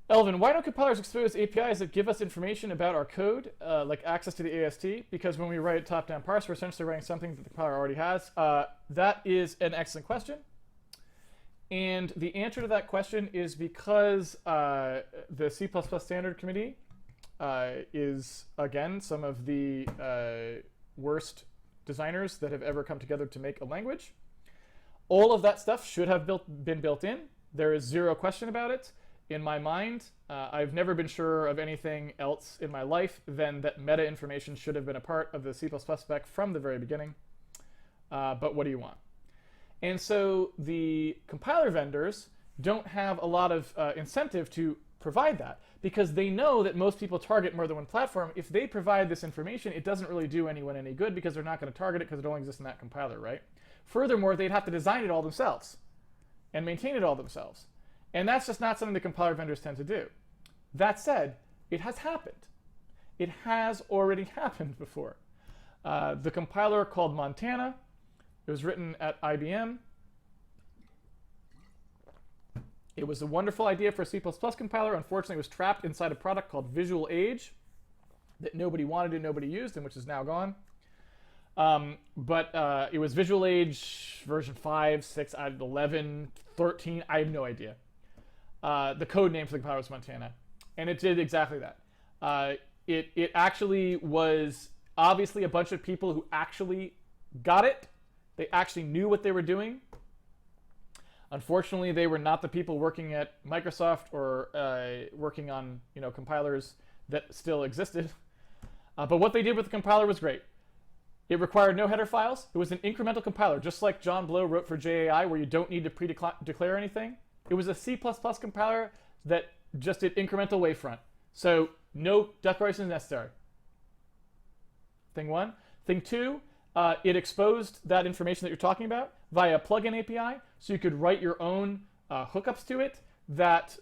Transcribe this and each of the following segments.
Elvin, why don't compilers expose APIs that give us information about our code, like access to the AST? Because when we write top-down parse, we're essentially writing something that the compiler already has. That is an excellent question. And the answer to that question is because the C++ Standard Committee is, again, some of the worst designers that have ever come together to make a language. All of that stuff should have been built in. There is zero question about it. In my mind, I've never been sure of anything else in my life than that meta information should have been a part of the C++ spec from the very beginning. But what do you want? And so the compiler vendors don't have a lot of incentive to provide that because they know that most people target more than one platform. If they provide this information, it doesn't really do anyone any good because they're not going to target it because it only exists in that compiler, right? Furthermore, they'd have to design it all themselves and maintain it all themselves. And that's just not something the compiler vendors tend to do. That said, it has happened. It has already happened before. The compiler called Montana, it was written at IBM. It was a wonderful idea for a C++ compiler. Unfortunately, it was trapped inside a product called Visual Age that nobody wanted and nobody used, and which is now gone. But it was Visual Age version 5, 6, 11, 13, I have no idea. The code name for the compiler was Montana. And it did exactly that. It actually was obviously a bunch of people who actually got it. They actually knew what they were doing. Unfortunately, they were not the people working at Microsoft or working on compilers that still existed. But what they did with the compiler was great. It required no header files. It was an incremental compiler, just like John Blow wrote for JAI, where you don't need to pre-declare anything. It was a C++ compiler that just did incremental wavefront. So no declaration is necessary. Thing one. Thing two, it exposed that information that you're talking about via a plugin API, so you could write your own hookups to it that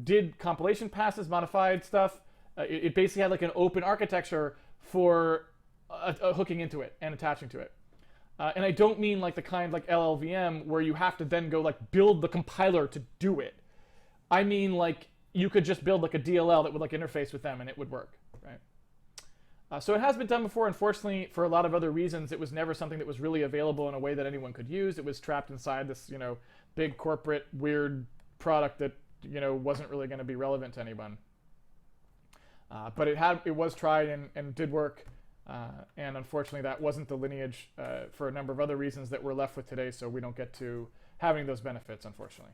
did compilation passes, modified stuff. It basically had like an open architecture for hooking into it and attaching to it. And I don't mean like the kind like LLVM where you have to then go like build the compiler to do it. I mean like you could just build like a DLL that would like interface with them and it would work, right? So it has been done before. Unfortunately, for a lot of other reasons, it was never something that was really available in a way that anyone could use. It was trapped inside this, big corporate weird product that, wasn't really going to be relevant to anyone. But it was tried and did work. And unfortunately, that wasn't the lineage for a number of other reasons that we're left with today. So we don't get to having those benefits, unfortunately.